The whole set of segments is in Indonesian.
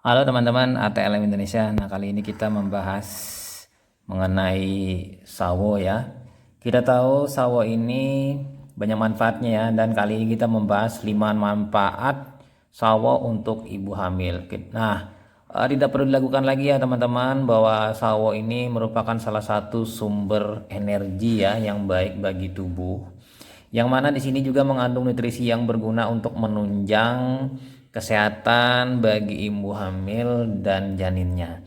Halo teman-teman ATLM Indonesia. Nah, kali ini kita membahas mengenai sawo ya. Kita tahu sawo ini banyak manfaatnya ya, dan kali ini kita membahas 5 manfaat sawo untuk ibu hamil. Nah, tidak perlu dilakukan lagi ya teman-teman, bahwa sawo ini merupakan salah satu sumber energi ya yang baik bagi tubuh. Yang mana di sini juga mengandung nutrisi yang berguna untuk menunjang kesehatan bagi ibu hamil dan janinnya.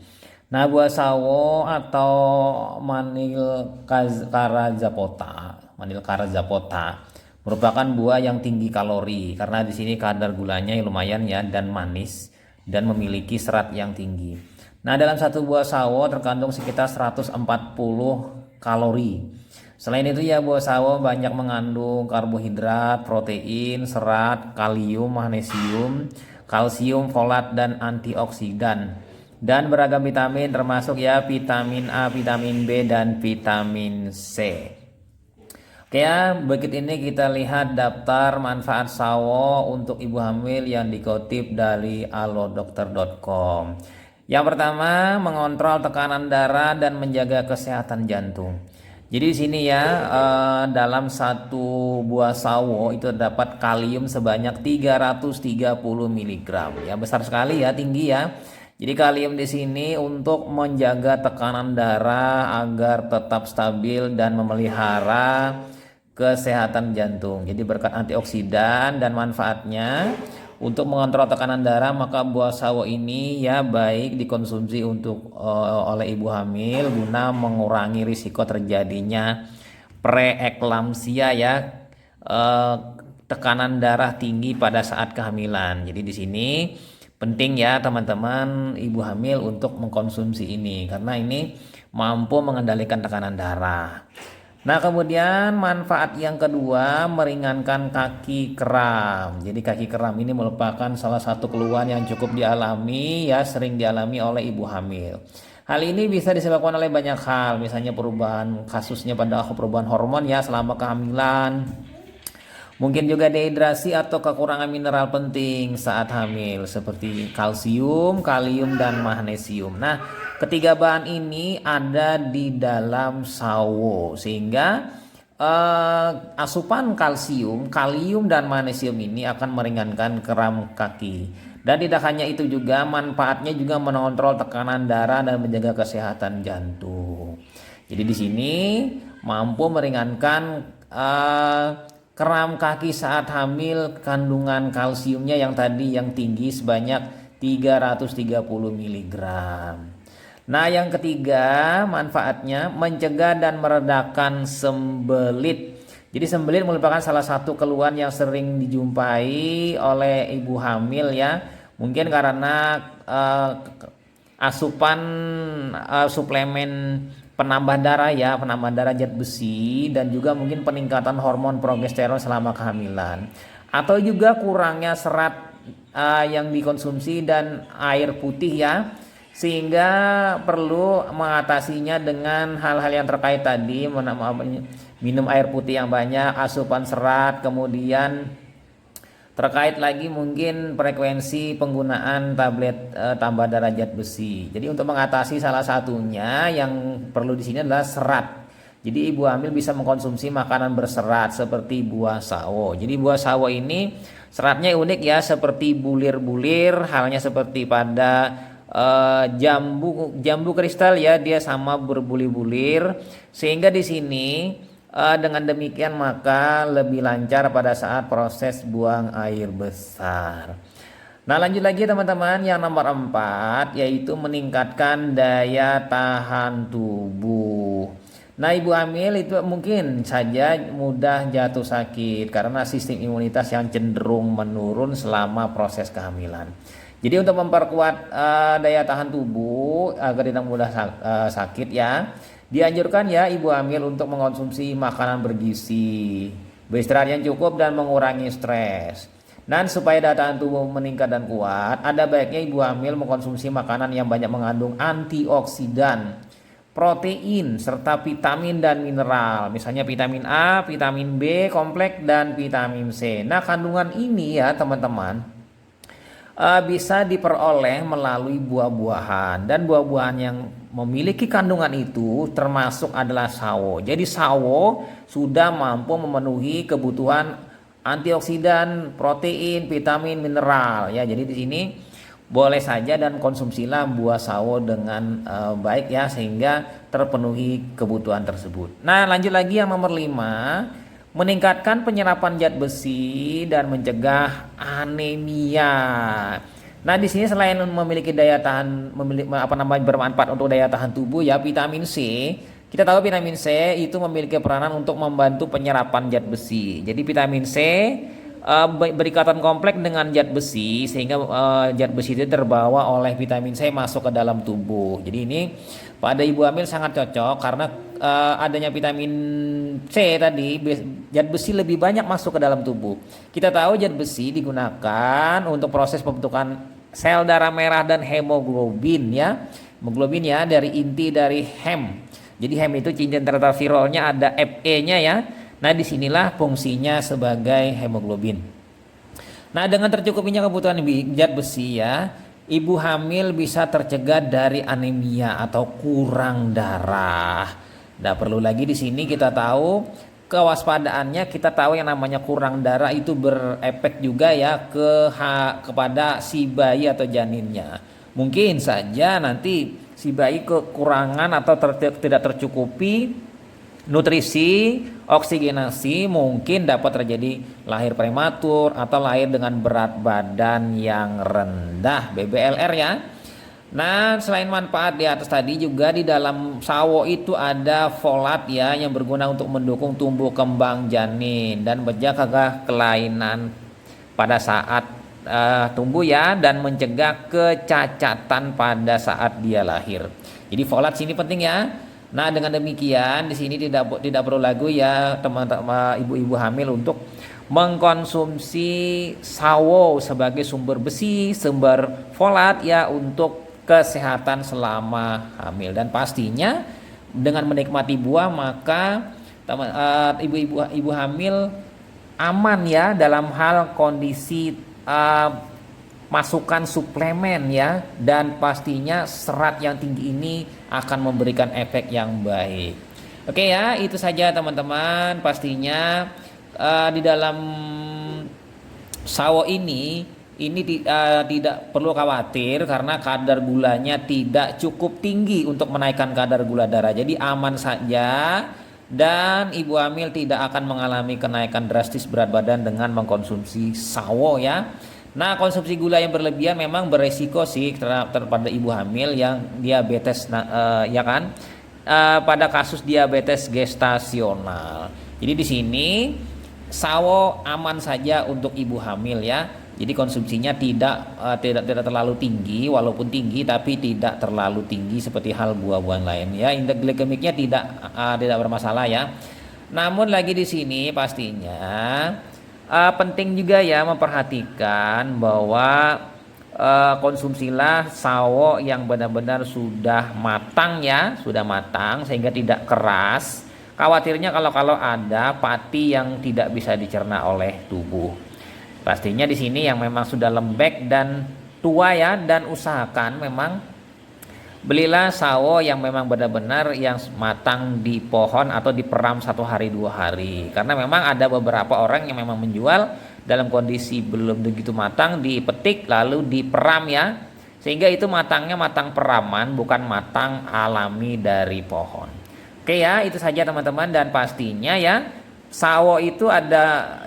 Nah, buah sawo atau Manil karazapota merupakan buah yang tinggi kalori karena di sini kadar gulanya yang lumayan ya, dan manis, dan memiliki serat yang tinggi. Nah, dalam satu buah sawo terkandung sekitar 140 kalori. Selain itu ya, buah sawo banyak mengandung karbohidrat, protein, serat, kalium, magnesium, kalsium, folat, dan antioksidan. Dan beragam vitamin termasuk ya vitamin A, vitamin B, dan vitamin C. Oke ya, berikut ini kita lihat daftar manfaat sawo untuk ibu hamil yang dikutip dari alodokter.com. Yang pertama, mengontrol tekanan darah dan menjaga kesehatan jantung. Jadi di sini ya, dalam satu buah sawo itu terdapat kalium sebanyak 330 mg. Ya, besar sekali ya, tinggi ya. Jadi kalium di sini untuk menjaga tekanan darah agar tetap stabil dan memelihara kesehatan jantung. Jadi berkat antioksidan dan manfaatnya untuk mengontrol tekanan darah, maka buah sawo ini ya baik dikonsumsi oleh ibu hamil guna mengurangi risiko terjadinya preeklamsia ya, tekanan darah tinggi pada saat kehamilan. Jadi di sini penting ya teman-teman ibu hamil untuk mengkonsumsi ini karena ini mampu mengendalikan tekanan darah. Nah, kemudian manfaat yang kedua, meringankan kaki kram. Jadi kaki kram ini merupakan salah satu keluhan yang cukup dialami ya, sering dialami oleh ibu hamil. Hal ini bisa disebabkan oleh banyak hal, misalnya kasusnya pada perubahan hormon ya selama kehamilan. Mungkin juga dehidrasi atau kekurangan mineral penting saat hamil seperti kalsium, kalium, dan magnesium. Nah, ketiga bahan ini ada di dalam sawo sehingga asupan kalsium, kalium, dan magnesium ini akan meringankan kram kaki. Dan tidak hanya itu juga, manfaatnya juga mengontrol tekanan darah dan menjaga kesehatan jantung. Jadi di sini mampu meringankan kram kaki saat hamil. Kandungan kalsiumnya yang tadi yang tinggi sebanyak 330 mg. Nah, yang ketiga manfaatnya mencegah dan meredakan sembelit. Jadi sembelit merupakan salah satu keluhan yang sering dijumpai oleh ibu hamil ya. Mungkin karena asupan suplemen penambah darah ya, penambah darah zat besi, dan juga mungkin peningkatan hormon progesteron selama kehamilan, atau juga kurangnya serat yang dikonsumsi dan air putih ya, sehingga perlu mengatasinya dengan hal-hal yang terkait tadi, minum air putih yang banyak, asupan serat, kemudian terkait lagi mungkin frekuensi penggunaan tablet tambah darah zat besi. Jadi untuk mengatasi salah satunya yang perlu di sini adalah serat. Jadi ibu hamil bisa mengkonsumsi makanan berserat seperti buah sawo. Jadi buah sawo ini seratnya unik ya, seperti bulir-bulir, halnya seperti pada jambu kristal ya, dia sama berbulir-bulir, sehingga di sini dengan demikian maka lebih lancar pada saat proses buang air besar. Nah, lanjut lagi teman-teman, yang nomor 4 yaitu meningkatkan daya tahan tubuh. Nah, ibu hamil itu mungkin saja mudah jatuh sakit karena sistem imunitas yang cenderung menurun selama proses kehamilan. Jadi untuk memperkuat daya tahan tubuh agar tidak mudah sakit ya, dianjurkan ya ibu hamil untuk mengkonsumsi makanan bergizi, beristirahat yang cukup, dan mengurangi stres. Dan supaya daya tahan tubuh meningkat dan kuat, ada baiknya ibu hamil mengkonsumsi makanan yang banyak mengandung antioksidan, protein, serta vitamin dan mineral. Misalnya vitamin A, vitamin B kompleks, dan vitamin C. Nah, kandungan ini ya teman-teman bisa diperoleh melalui buah-buahan, dan buah-buahan yang memiliki kandungan itu termasuk adalah sawo. Jadi sawo sudah mampu memenuhi kebutuhan antioksidan, protein, vitamin, mineral ya. Jadi di sini boleh saja dan konsumsilah buah sawo dengan baik ya, sehingga terpenuhi kebutuhan tersebut. Nah, lanjut lagi yang nomor 5, meningkatkan penyerapan zat besi dan mencegah anemia. Nah, di sini selain memiliki daya tahan, bermanfaat untuk daya tahan tubuh ya, vitamin C. Kita tahu vitamin C itu memiliki peranan untuk membantu penyerapan zat besi. Jadi vitamin C berikatan kompleks dengan zat besi, sehingga zat besi itu terbawa oleh vitamin C masuk ke dalam tubuh. Jadi ini pada ibu hamil sangat cocok karena adanya vitamin C tadi, zat besi lebih banyak masuk ke dalam tubuh. Kita tahu zat besi digunakan untuk proses pembentukan sel darah merah dan hemoglobin ya. Hemoglobin ya, dari inti dari hem. Jadi hem itu cincin tetravirolnya ada Fe-nya ya. Nah, disinilah fungsinya sebagai hemoglobin. Nah, dengan tercukupinya kebutuhan zat besi ya, ibu hamil bisa tercegah dari anemia atau kurang darah. Nah, perlu lagi di sini kita tahu kewaspadaannya. Kita tahu yang namanya kurang darah itu berefek juga ya kepada si bayi atau janinnya. Mungkin saja nanti si bayi kekurangan atau tidak tercukupi nutrisi, oksigenasi, mungkin dapat terjadi lahir prematur atau lahir dengan berat badan yang rendah, BBLR ya. Nah, selain manfaat di atas tadi, juga di dalam sawo itu ada folat ya, yang berguna untuk mendukung tumbuh kembang janin dan mencegah kelainan pada saat tumbuh ya, dan mencegah kecacatan pada saat dia lahir. Jadi folat sini penting ya. Nah, dengan demikian di sini tidak perlu lagi ya teman-teman ibu-ibu hamil untuk mengkonsumsi sawo sebagai sumber besi, sumber folat ya, untuk kesehatan selama hamil. Dan pastinya dengan menikmati buah maka ibu hamil aman ya dalam hal kondisi masukan suplemen ya, dan pastinya serat yang tinggi ini akan memberikan efek yang baik. Oke ya, itu saja teman-teman. Pastinya di dalam sawo ini tidak perlu khawatir karena kadar gulanya tidak cukup tinggi untuk menaikkan kadar gula darah. Jadi aman saja, dan ibu hamil tidak akan mengalami kenaikan drastis berat badan dengan mengkonsumsi sawo ya. Nah, konsumsi gula yang berlebihan memang beresiko sih terhadap ibu hamil yang diabetes ya kan, pada kasus diabetes gestasional. Jadi di sini sawo aman saja untuk ibu hamil ya. Jadi konsumsinya tidak terlalu tinggi, walaupun tinggi tapi tidak terlalu tinggi seperti hal buah-buahan lain ya. Indeks glikemiknya tidak bermasalah ya. Namun lagi di sini pastinya penting juga ya memperhatikan bahwa konsumsilah sawo yang benar-benar sudah matang ya, sudah matang sehingga tidak keras. Khawatirnya kalau ada pati yang tidak bisa dicerna oleh tubuh. Pastinya di sini yang memang sudah lembek dan tua ya, dan usahakan memang belilah sawo yang memang benar-benar yang matang di pohon atau diperam 1 hari 2 hari. Karena memang ada beberapa orang yang memang menjual dalam kondisi belum begitu matang, dipetik lalu diperam ya, sehingga itu matangnya matang peraman, bukan matang alami dari pohon. Oke ya, itu saja teman-teman. Dan pastinya ya, sawo itu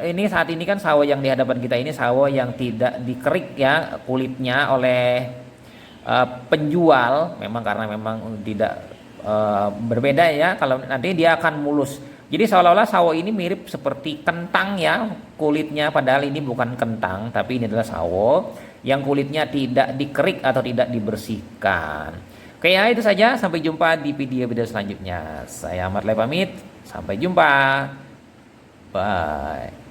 ini saat ini kan sawo yang di hadapan kita ini sawo yang tidak dikerik ya kulitnya oleh penjual, memang karena memang tidak berbeda ya, kalau nanti dia akan mulus. Jadi seolah-olah sawo ini mirip seperti kentang ya kulitnya, padahal ini bukan kentang tapi ini adalah sawo yang kulitnya tidak dikerik atau tidak dibersihkan. Oke ya, itu saja, sampai jumpa di video-video selanjutnya. Saya Ahmad Lai pamit, sampai jumpa, bye.